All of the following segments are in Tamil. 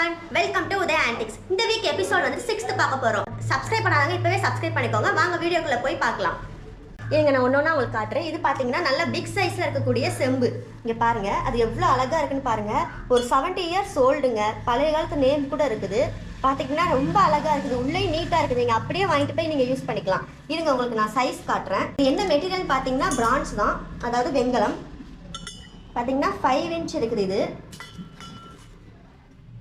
everyone, welcome to Uday Antics. இந்த வீக் எபிசோட் வந்து 6th பார்க்க போறோம். சப்ஸ்கிரைப் பண்ணாதவங்க இப்பவே சப்ஸ்கிரைப் பண்ணிக்கோங்க. வாங்க வீடியோக்குள்ள போய் பார்க்கலாம். இங்க நான் ஒண்ணொண்ணா உங்களுக்கு காட்டுறேன். இது பாத்தீங்கன்னா நல்ல பிக் சைஸ்ல இருக்கக்கூடிய செம்பு. இங்க பாருங்க, அது எவ்வளவு அழகா இருக்குன்னு பாருங்க. ஒரு 70 இயர்ஸ் ஓல்டுங்க. பழைய காலத்து நேம் கூட இருக்குது. பாத்தீங்கன்னா ரொம்ப அழகா இருக்குது. உள்ளே நீட்டா இருக்குது. நீங்க அப்படியே வாங்கிட்டு போய் நீங்க யூஸ் பண்ணிக்கலாம். இருங்க உங்களுக்கு நான் சைஸ் காட்டுறேன். இது என்ன மெட்டீரியல் பாத்தீங்கன்னா பிரான்ஸ் தான், அதாவது வெங்கலம். பாத்தீங்கன்னா 5 இன்ச் இருக்குது. இது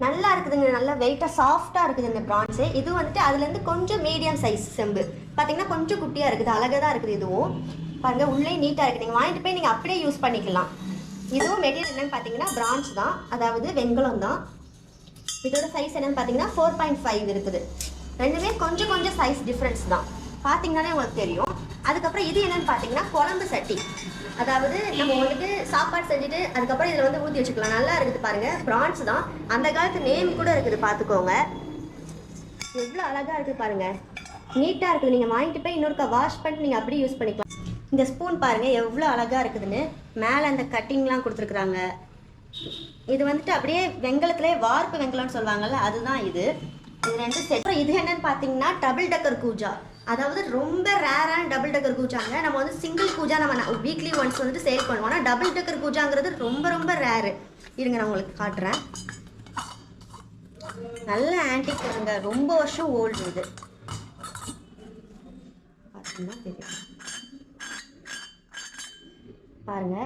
நல்லா இருக்குதுங்க, நல்லா வெயிட்டாக சாஃப்டாக இருக்குது இந்த பிரான்ஸு. இது வந்துட்டு அதுலேருந்து கொஞ்சம் மீடியம் சைஸ் செம்பு. பார்த்தீங்கன்னா கொஞ்சம் குட்டியாக இருக்குது, அழகாக தான் இருக்குது. இதுவும் பாருங்கள், உள்ளே நீட்டாக இருக்குது. நீங்கள் வாங்கிட்டு போய் நீங்கள் அப்படியே யூஸ் பண்ணிக்கலாம். இதுவும் மெட்டீரியல் என்னென்னு பார்த்தீங்கன்னா பிரான்ஸ் தான், அதாவது வெண்கலம் தான். இதோட சைஸ் என்னென்னு பார்த்தீங்கன்னா 4.5 இருக்குது. ரெண்டுமே கொஞ்சம் கொஞ்சம் சைஸ் டிஃப்ரென்ஸ் தான், பார்த்தீங்கன்னாலே உங்களுக்கு தெரியும். அதுக்கப்புறம் இது என்னென்னு பார்த்தீங்கன்னா குழம்பு சட்டி. அதாவது நம்ம வந்துட்டு சாப்பாடு செஞ்சுட்டு அதுக்கப்புறம் இதில் வந்து ஊற்றி வச்சுக்கலாம். நல்லா இருக்குது பாருங்கள், பிரான்ஸ் தான். அந்த காலத்து நேம் கூட இருக்குது, பார்த்துக்கோங்க. எவ்வளோ அழகாக இருக்குது பாருங்கள், நீட்டாக இருக்குது. நீங்கள் வாங்கிட்டு போய் இன்னொருக்கா வாஷ் பண்ணிட்டு நீங்கள் அப்படியே யூஸ் பண்ணிக்கலாம். இந்த ஸ்பூன் பாருங்கள் எவ்வளோ அழகாக இருக்குதுன்னு. மேலே அந்த கட்டிங்லாம் கொடுத்துருக்குறாங்க. இது வந்துட்டு அப்படியே வெங்கலத்துலேயே வார்ப்பு வெங்கலம்னு சொல்லுவாங்கள்ல, அதுதான் இது. இது ரெண்டு செட். இது என்னன்னு பார்த்தீங்கன்னா டபுள் டக்கர் கூஜா. அதாவது ரொம்ப ரேரான டபுள் டக்கர் கூஜாங்க. நம்ம வந்து சிங்கிள் கூஜா நம்ம வீக்லி ஒன்ஸ் வந்துட்டு சேல் பண்ணுவோம். ஆனால் டபுள் டக்கர் கூஜாங்கிறது ரொம்ப ரொம்ப ரேரு. இருங்க நான் உங்களுக்கு காட்டுறேன். நல்ல ஆன்டிக் பாருங்க, ரொம்ப வருஷம் ஓல்டு. இது பார்த்தீங்கன்னா தெரியும் பாருங்க.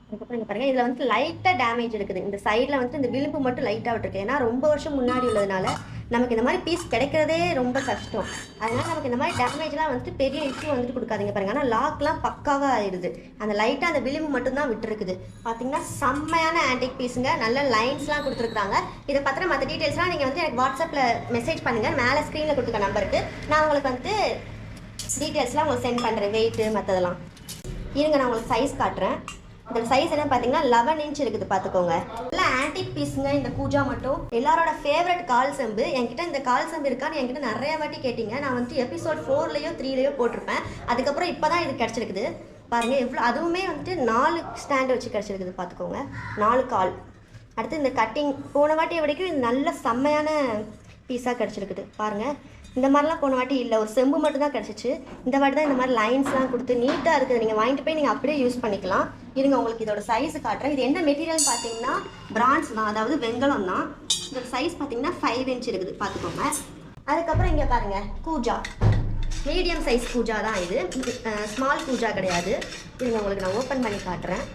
அதுக்கப்புறம் இங்கே பாருங்கள், இதில் வந்து லைட்டாக டேமேஜ் இருக்குது. இந்த சைடில் வந்து இந்த விளிம்பு மட்டும் லைட்டாக விட்டுருக்கு. ஏன்னா ரொம்ப வருஷம் முன்னாடி உள்ளதுனால நமக்கு இந்த மாதிரி பீஸ் கிடைக்கிறதே ரொம்ப கஷ்டம். அதனால் நமக்கு இந்த மாதிரி டேமேஜ்லாம் வந்துட்டு பெரிய இஷ்யூ வந்துட்டு கொடுக்காதீங்க பாருங்கள். ஆனால் லாக்லாம் பக்காவாக ஆயிடுது. அந்த லைட்டாக அந்த விளிம்பு மட்டும்தான் விட்டுருக்குது. பார்த்தீங்கன்னா செம்மையான ஆன்டிக் பீஸுங்க. நல்ல லைன்ஸ்லாம் கொடுத்துருக்குறாங்க. இதை பற்றின மற்ற டீட்டெயில்ஸ்லாம் நீங்கள் வந்து எனக்கு வாட்ஸ்அப்பில் மெசேஜ் பண்ணுங்கள். மேலே ஸ்க்ரீனில் கொடுத்துருக்க நம்பருக்கு நான் உங்களுக்கு வந்து டீட்டெயில்ஸ்லாம் உங்களுக்கு சென்ட் பண்ணுறேன், வெயிட்டு மற்றதெல்லாம். இருங்க நான் உங்களுக்கு சைஸ் காட்டுறேன். இதோட சைஸ் என்ன பார்த்தீங்கன்னா 11 இன்ச் இருக்குது, பார்த்துக்கோங்க. எல்லாம் ஆன்டிக் பீஸுங்க. இந்த கூஜா மட்டும் எல்லாரோட ஃபேவரட் கால் செம்பு. என்கிட்ட இந்த கால் செம்பு இருக்கான்னு என்கிட்ட நிறைய வாட்டி கேட்டிங்க. நான் வந்து எபிசோட் 4லையோ 3லையோ போட்டிருப்பேன். அதுக்கப்புறம் இப்போ தான் இது கிடச்சிருக்குது. பாருங்கள் எவ்வளோ, அதுவுமே வந்துட்டு 4 ஸ்டாண்டு வச்சு கிடச்சிருக்குது, பார்த்துக்கோங்க. 4 கால். அடுத்து இந்த கட்டிங் போன வாட்டி வரைக்கும் இது நல்ல செம்மையான பீஸாக கிடச்சிருக்குது பாருங்கள். இந்த மாதிரிலாம் போன வாட்டி இல்லை, ஒரு செம்பு மட்டும் தான் கிடச்சிச்சு. இந்த வாட்டி தான் இந்த மாதிரி லைன்ஸ்லாம் கொடுத்து நீட்டாக இருக்குது. நீங்கள் வாங்கிட்டு போய் நீங்கள் அப்படியே யூஸ் பண்ணிக்கலாம். இருங்க உங்களுக்கு இதோட சைஸ் காட்டுறேன். இது என்ன மெட்டீரியல் பார்த்தீங்கன்னா பிரான்ஸ் தான், அதாவது வெங்கலம் தான். இதோட சைஸ் பார்த்தீங்கன்னா 5 இன்ச் இருக்குது, பார்த்துக்கோங்க. அதுக்கப்புறம் இங்கே பாருங்கள், கூஜா மீடியம் சைஸ் கூஜா தான் இது, ஸ்மால் கூஜா கிடையாது. இருங்க உங்களுக்கு நான் ஓப்பன் பண்ணி காட்டுறேன்.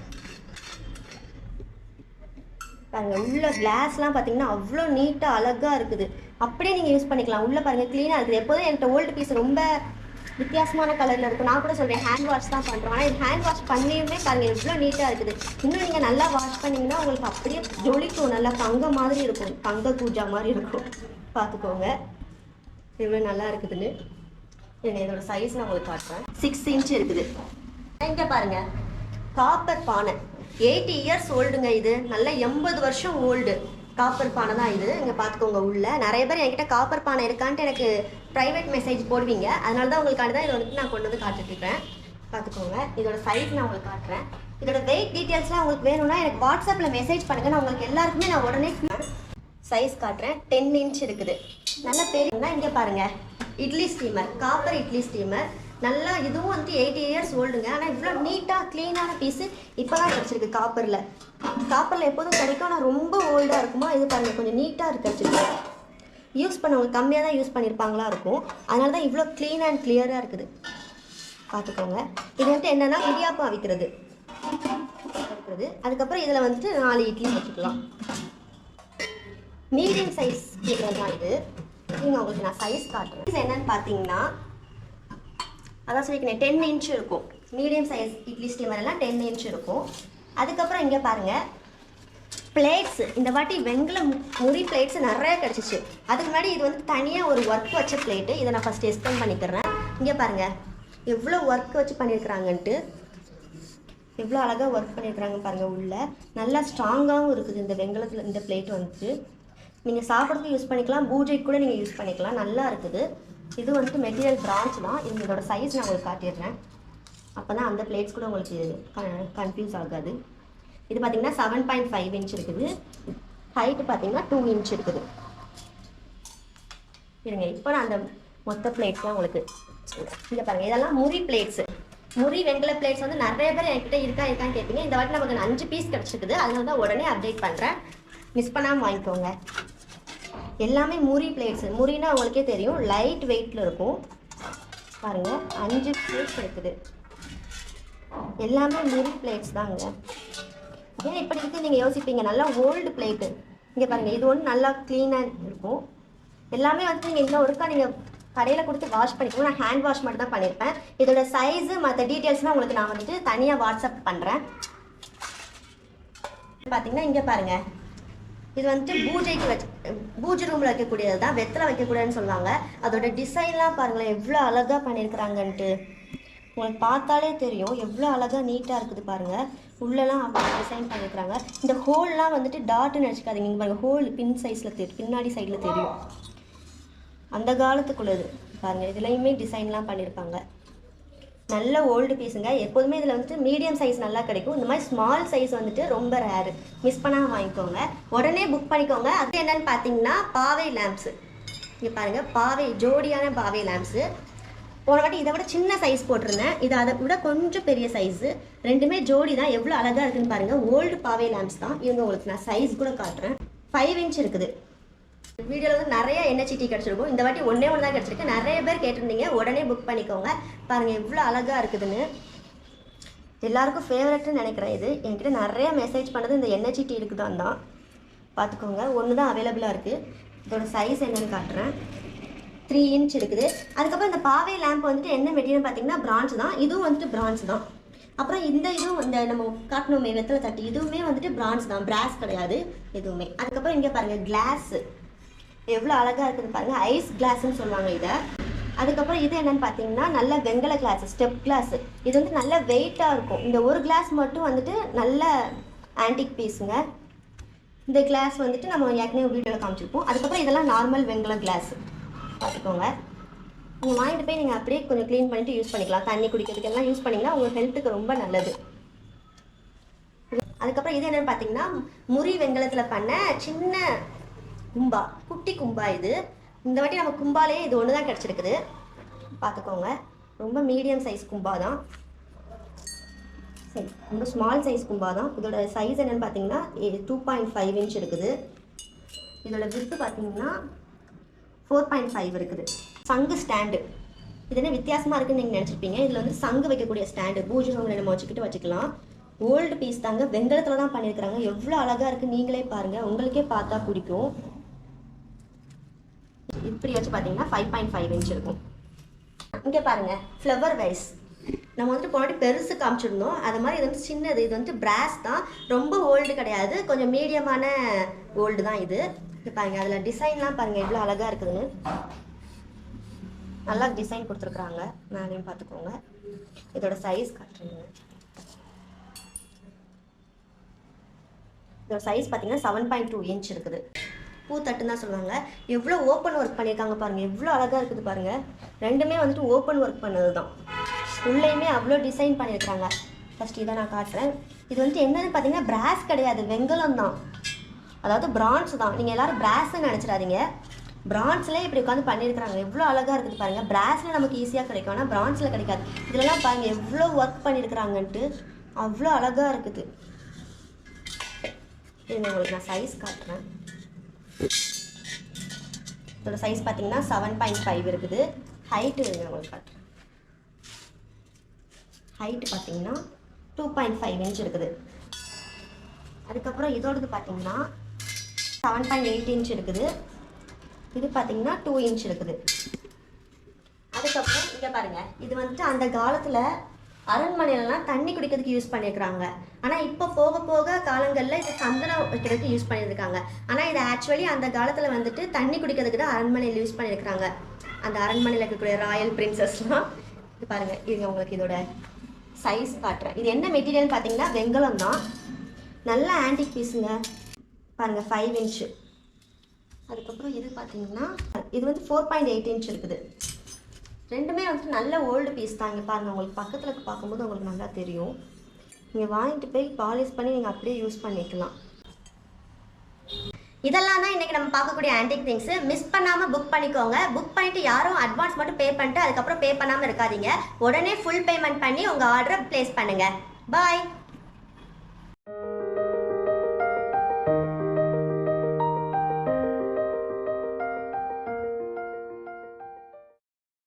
பாருங்கள், உள்ள கிளாஸ்லாம் பார்த்தீங்கன்னா அவ்வளோ நீட்டாக அழகாக இருக்குது. அப்படியே நீங்கள் யூஸ் பண்ணிக்கலாம். உள்ளே பாருங்கள் க்ளீனாக இருக்குது. எப்போதும் என்கிட்ட ஓல்டு பீஸ் ரொம்ப வித்தியாசமான கலரில் இருக்கும். நான் கூட சொல்கிறேன் ஹேண்ட் வாஷ் தான் பண்ணுறோம். ஆனால் இது ஹேண்ட் வாஷ் பண்ணியுமே பாருங்கள் எவ்வளோ நீட்டாக இருக்குது. இன்னும் நீங்கள் நல்லா வாஷ் பண்ணிங்கன்னா உங்களுக்கு அப்படியே ஜொலிக்கும், நல்லா தங்க மாதிரி இருக்கும், தங்க கூஜா மாதிரி இருக்கும். பார்த்துக்கோங்க எவ்வளோ நல்லா இருக்குதுன்னு. இதோட சைஸ் நான் உங்களுக்கு காட்டுறேன். 6 இன்ச் இருக்குது. இங்கே பாருங்கள், காப்பர் பானை 80 இயர்ஸ் ஓல்டுங்க. இது நல்ல 80 வருஷம் ஓல்டு காப்பர் பானை தான் இது. இங்கே பார்த்துக்கோங்க. உள்ள நிறைய பேர் என்கிட்ட காப்பர் பானை இருக்கான்ட்டு எனக்கு ப்ரைவேட் மெசேஜ் போடுவீங்க. அதனால தான் உங்களுக்காண்டி தான் இதை வந்துட்டு நான் கொண்டு வந்து காட்டுட்ருக்கேன். பார்த்துக்கோங்க. இதோட சைஸ் நான் உங்களுக்கு காட்டுறேன். இதோட வெயிட் டீட்டெயில்ஸ்லாம் உங்களுக்கு வேணும்னா எனக்கு வாட்ஸ்அப்பில் மெசேஜ் பண்ணுங்கள். நான் உங்களுக்கு எல்லாருக்குமே நான் உடனே சைஸ் காட்டுறேன். 10 இன்ச் இருக்குது. நல்ல பெரியனா. இங்கே பாருங்கள், idli steamer, copper idli steamer. நல்லா இதுவும் வந்து 80 இயர்ஸ் ஓல்டுங்க. ஆனால் இவ்வளோ நீட்டாக க்ளீனான பீஸு இப்போ தான் கிடச்சிருக்கு. காப்பரில் எப்போதும் கிடைக்கும், ஆனால் ரொம்ப ஓல்டாக இருக்குமா. இது பாருங்கள் கொஞ்சம் நீட்டாக கிடச்சிருக்கு. யூஸ் பண்ணவங்க கம்மியாக தான் யூஸ் பண்ணியிருப்பாங்களா இருக்கும். அதனால தான் இவ்வளோ க்ளீன் அண்ட் கிளியராக இருக்குது, பார்த்துக்கோங்க. இது வந்துட்டு என்னென்னா இடியாப்பம் அவிக்கிறது. அதுக்கப்புறம் இதில் வந்துட்டு 4 இட்லி வச்சுக்கலாம். மீடியம் சைஸ் தான் இது. நீங்கள் உங்களுக்கு நான் சைஸ் காட்டுறேன். இது என்னன்னு பார்த்தீங்கன்னா அதான் சொல்லிக்கிறேன் 10 இன்ச் இருக்கும். மீடியம் சைஸ் இட்லி ஸ்டீமர் எல்லாம் 10 இன்ச் இருக்கும். அதுக்கப்புறம் இங்கே பாருங்கள் பிளேட்ஸ். இந்த வாட்டி வெங்கலம் முறி பிளேட்ஸ் நிறைய கிடச்சிச்சு. அதுக்கு முன்னாடி இது வந்து தனியாக ஒரு ஒர்க் வச்ச பிளேட்டு. இதை நான் ஃபஸ்ட்டு எக்ஸ்பிளைன் பண்ணிக்கிறேன். இங்கே பாருங்கள் எவ்வளோ ஒர்க் வச்சு பண்ணியிருக்கிறாங்கன்ட்டு, எவ்வளோ அழகாக ஒர்க் பண்ணியிருக்கிறாங்க பாருங்கள். உள்ள நல்லா ஸ்ட்ராங்காகவும் இருக்குது இந்த வெங்கலத்தில். இந்த பிளேட் வந்துட்டு நீங்கள் சாப்பிட்றதுக்கு யூஸ் பண்ணிக்கலாம், பூஜைக்கு கூட நீங்கள் யூஸ் பண்ணிக்கலாம். நல்லா இருக்குது. இது வந்துட்டு மெட்டீரியல் பிரான்ச் தான். இதோட சைஸ் நான் உங்களுக்கு காட்டிடுறேன். அப்போ தான் அந்த பிளேட்ஸ் கூட உங்களுக்கு கன்ஃபியூஸ் ஆகாது. இது பார்த்தீங்கன்னா 7.5 இன்ச் இருக்குது. ஹைட்டு பார்த்தீங்கன்னா 2 இன்ச் இருக்குது. இருங்க, இப்போ நான் அந்த மொத்த பிளேட்ஸ்லாம் உங்களுக்கு இங்கே பாருங்கள். இதெல்லாம் முறி பிளேட்ஸு. முறி வெண்கல பிளேட்ஸ் வந்து நிறைய பேர் என்கிட்ட இருக்கான்னு கேட்பீங்க. இந்த வாட்டி நமக்கு 5 பீஸ் கிடச்சிருக்குது, அதனால தான் உடனே அப்டேட் பண்ணுறேன். மிஸ் பண்ணாமல் வாங்கிக்கோங்க. எல்லாமே முறி பிளேட்ஸு. முறினா உங்களுக்கே தெரியும், லைட் வெயிட்டில் இருக்கும். பாருங்கள், 5 பிளேட்ஸ் இருக்குது. எல்லாமே முறி பிளேட்ஸ் தாங்க. ஏன் இப்படி இருக்குது நீங்கள் யோசிப்பீங்க, நல்லா ஓல்டு பிளேட்டு. இங்கே பாருங்கள், இது ஒன்று நல்லா க்ளீனாக இருக்கும். எல்லாமே வந்து நீங்கள் இன்னும் ஒருக்கா நீங்கள் கடையில் கொடுத்து வாஷ் பண்ணிக்கணும். நான் ஹேண்ட் வாஷ் மட்டும் தான் பண்ணியிருப்பேன். இதோட சைஸு மற்ற டீட்டெயில்ஸ்லாம் உங்களுக்கு நான் வந்துட்டு தனியாக வாட்ஸ்அப் பண்ணுறேன். பார்த்தீங்கன்னா இங்கே பாருங்கள், இது வந்துட்டு பூஜை ரூமில் வைக்கக்கூடியது தான், வெத்தலை வைக்கக்கூடாதுன்னு சொல்லுவாங்க. அதோட டிசைன்லாம் பாருங்களேன் எவ்வளோ அழகாக பண்ணியிருக்கிறாங்கன்ட்டு. உங்களுக்கு பார்த்தாலே தெரியும் எவ்வளோ அழகாக நீட்டாக இருக்குது பாருங்கள். உள்ளெல்லாம் அவ்வளோ டிசைன் பண்ணியிருக்கிறாங்க. இந்த ஹோல்லாம் வந்துட்டு டாட்டுன்னு நினச்சிக்காதீங்க. இங்கே பாருங்கள், ஹோல் பின் சைஸில் தெரியும், பின்னாடி சைடில் தெரியும். அந்த காலத்துக்குள்ளது பாருங்கள். இதுலேயுமே டிசைன்லாம் பண்ணியிருப்பாங்க. நல்ல ஓல்டு பீஸுங்க. எப்போதுமே இதில் வந்துட்டு மீடியம் சைஸ் நல்லா கிடைக்கும். இந்த மாதிரி ஸ்மால் சைஸ் வந்துட்டு ரொம்ப ரேரு. மிஸ் பண்ணாமல் வாங்கிக்கோங்க, உடனே புக் பண்ணிக்கோங்க. அது என்னென்னு பார்த்தீங்கன்னா பாவை லேம்ப்ஸு. இங்கே பாருங்கள், பாவை ஜோடியான பாவை லேம்ப்ஸு. போன வாட்டி இதை விட சின்ன சைஸ் போட்டிருந்தேன், இது அதை விட கொஞ்சம் பெரிய சைஸு. ரெண்டுமே ஜோடி தான். எவ்வளோ அழகாக இருக்குதுன்னு பாருங்கள். ஓல்டு பாவை லேம்ப்ஸ் தான் இவங்க. உங்களுக்கு நான் சைஸ் கூட காட்டுறேன். 5 இன்ச் இருக்குது. வீடியோவில் வந்து நிறைய NHT கிடச்சிருக்கும். இந்த வாட்டி ஒன்றே தான் கிடச்சிருக்கு. நிறைய பேர் கேட்டிருந்தீங்க, உடனே புக் பண்ணிக்கோங்க. பாருங்கள் எவ்வளோ அழகாக இருக்குதுன்னு. எல்லாருக்கும் ஃபேவரட்னு நினைக்கிறேன். இது என்கிட்ட நிறைய மெசேஜ் பண்ணது இந்த NHT இருக்குதான் தான். பார்த்துக்கோங்க, ஒன்று தான் அவைலபிளாக இருக்குது. இதோட சைஸ் என்னென்னு காட்டுறேன். 3 இன்ச் இருக்குது. அதுக்கப்புறம் இந்த பாவை லேம்ப் வந்துட்டு என்ன மெட்டீரியல் பார்த்தீங்கன்னா பிரான்ச் தான். இதுவும் வந்துட்டு பிரான்ச் தான். அப்புறம் இதுவும் இந்த நம்ம காட்டணுமே வெத்தலை தட்டி, இதுவுமே வந்துட்டு பிரான்ச் தான், பிராஸ் கிடையாது எதுவுமே. அதுக்கப்புறம் இங்கே பாருங்கள், கிளாஸு எவ்வளோ அழகாக இருக்குதுன்னு பாருங்கள். ஐஸ் கிளாஸ்ன்னு சொல்லுவாங்க இதை. அதுக்கப்புறம் இது என்னென்னு பார்த்தீங்கன்னா நல்ல வெங்கல கிளாஸு, ஸ்டெப் கிளாஸு. இது வந்து நல்ல வெயிட்டாக இருக்கும். இந்த ஒரு கிளாஸ் மட்டும் வந்துட்டு நல்ல ஆன்டிக் பீஸுங்க. இந்த கிளாஸ் வந்துட்டு நம்ம ஏற்கனவே வீடியோவில் காமிச்சிருப்போம். அதுக்கப்புறம் இதெல்லாம் நார்மல் வெங்கல கிளாஸு. பார்த்துக்கோங்க, நீங்கள் வாங்கிட்டு போய் நீங்கள் அப்படியே கொஞ்சம் க்ளீன் பண்ணிவிட்டு யூஸ் பண்ணிக்கலாம். தண்ணி குடிக்கிறதுக்கெல்லாம் யூஸ் பண்ணிங்கன்னா உங்கள் ஹெல்த்துக்கு ரொம்ப நல்லது. அதுக்கப்புறம் இது என்னென்னு பார்த்தீங்கன்னா முறி வெங்கலத்தில் பண்ண சின்ன கும்பா, குட்டி கும்பா. இது இந்த வாட்டி நம்ம கும்பாலே இது ஒன்று தான் கிடச்சிருக்குது. பார்த்துக்கோங்க, ரொம்ப மீடியம் சைஸ் கும்பா தான். சரி, ரொம்ப ஸ்மால் சைஸ் கும்பா தான். இதோட சைஸ் என்னென்னு பார்த்தீங்கன்னா 2.5 இன்ச் இருக்குது. இதோட வித்து பார்த்தீங்கன்னா 4.5 இருக்குது. சங்கு ஸ்டாண்டு, இது என்ன வித்தியாசமாக இருக்குன்னு நீங்கள் நினச்சிருப்பீங்க. இதில் வந்து சங்கு வைக்கக்கூடிய ஸ்டாண்டு, பூஜை ரூமில் நம்ம வச்சுக்கலாம். ஓல்டு பீஸ் தாங்க, வெங்கலத்தில் தான் பண்ணியிருக்கிறாங்க. எவ்வளோ அழகாக இருக்குது நீங்களே பாருங்கள், உங்களுக்கே பார்த்தா பிடிக்கும். இப்படி வச்சு பார்த்தீங்கன்னா 5.5 இன்ச் இருக்கும். இங்கே பாருங்கள், ஃப்ளவர் வைஸ் நம்ம வந்துட்டு போனாட்டி பெருசு காமிச்சிருந்தோம். அது மாதிரி இது வந்து சின்னது. இது வந்து பிராஸ் தான், ரொம்ப ஓல்டு கிடையாது, கொஞ்சம் மீடியமான ஓல்டு தான் இது. இது பாருங்கள், அதில் டிசைன்லாம் பாருங்கள் எவ்வளோ அழகாக இருக்குதுன்னு. நல்லா டிசைன் கொடுத்துருக்குறாங்க, மேலேயும் பார்த்துக்கோங்க. இதோட சைஸ் காட்டுறேங்க. இதோட சைஸ் பார்த்தீங்கன்னா 7.2 இன்ச் இருக்குது. பூத்தட்டுன்னு தான் சொல்லுவாங்க. எவ்வளோ ஓப்பன் ஒர்க் பண்ணியிருக்காங்க பாருங்கள், எவ்வளோ அழகாக இருக்குது பாருங்கள். ரெண்டுமே வந்துட்டு ஓப்பன் ஒர்க் பண்ணது தான். உள்ளேயுமே அவ்வளோ டிசைன் பண்ணியிருக்காங்க. ஃபஸ்ட் இதை நான் காட்டுறேன். இது வந்துட்டு என்னன்னு பார்த்தீங்கன்னா பிராஸ் கிடையாது, வெங்கலம் தான். அதாவது பிரான்ஸ் தான். நீங்கள் எல்லோரும் பிராஸ்ன்னு நினச்சிடாதீங்க. பிரான்ஸ்லேயே இப்படி உட்காந்து பண்ணியிருக்கிறாங்க. எவ்வளோ அழகாக இருக்குது பாருங்கள். பிராஸில் நமக்கு ஈஸியாக கிடைக்கும், ஆனால் பிரான்ஸில் கிடைக்காது. இதெல்லாம் பாருங்கள் எவ்வளோ ஒர்க் பண்ணியிருக்கிறாங்கன்ட்டு, அவ்வளோ அழகாக இருக்குது. இது உங்களுக்கு நான் சைஸ் காட்டுறேன். இதோட சைஸ் பார்த்தீங்கன்னா 7.5 இருக்குது. ஹைட்டு உங்களுக்கு காட்டுறேன். ஹைட்டு பார்த்தீங்கன்னா 2.5 இன்ச் இருக்குது. அதுக்கப்புறம் இதோடது பார்த்தீங்கன்னா 7.8 இன்ச் இருக்குது. இது பார்த்தீங்கன்னா 2 இன்ச் இருக்குது. அதுக்கப்புறம் இங்கே பாருங்கள், இது வந்துட்டு அந்த காலத்தில் அரண்மனையிலலாம் தண்ணி குடிக்கிறதுக்கு யூஸ் பண்ணியிருக்கிறாங்க. ஆனால் இப்போ போக போக காலங்களில் இது சந்தனம் வைக்கிறதுக்கு யூஸ் பண்ணியிருக்காங்க. ஆனால் இது ஆக்சுவலி அந்த காலத்தில் வந்துட்டு தண்ணி குடிக்கிறதுக்கு தான் அரண்மனையில் யூஸ் பண்ணியிருக்கிறாங்க. அந்த அரண்மனையில் இருக்கக்கூடிய ராயல் பிரின்சஸ்லாம். இது பாருங்கள், இது உங்களுக்கு இதோட சைஸ் காட்டுறேன். இது என்ன மெட்டீரியல்னு பார்த்தீங்கன்னா வெங்கலம் தான். நல்ல ஆன்டிக் பீஸுங்க. பாருங்கள் 5 இன்ச்சு. அதுக்கப்புறம் இது பார்த்தீங்கன்னா இது வந்து 4.8 இன்ச் இருக்குது. ரெண்டுமே வந்துட்டு நல்ல ஓல்டு பீஸ் தான். இங்கே பாருங்கள், உங்களுக்கு பக்கத்தில் பார்க்கும்போது உங்களுக்கு நல்லா தெரியும். நீங்கள் வாங்கிட்டு போய் பாலிஷ் பண்ணி நீங்கள் அப்படியே யூஸ் பண்ணிக்கலாம். இதெல்லாம் தான் இன்றைக்கி நம்ம பார்க்கக்கூடிய ஆன்டிக் திங்ஸு. மிஸ் பண்ணாமல் புக் பண்ணிக்கோங்க. புக் பண்ணிவிட்டு யாரும் அட்வான்ஸ் மட்டும் பே பண்ணிட்டு அதுக்கப்புறம் பே பண்ணாமல் இருக்காதீங்க. உடனே ஃபுல் பேமெண்ட் பண்ணி உங்கள் ஆர்டரை ப்ளேஸ் பண்ணுங்கள். பாய்.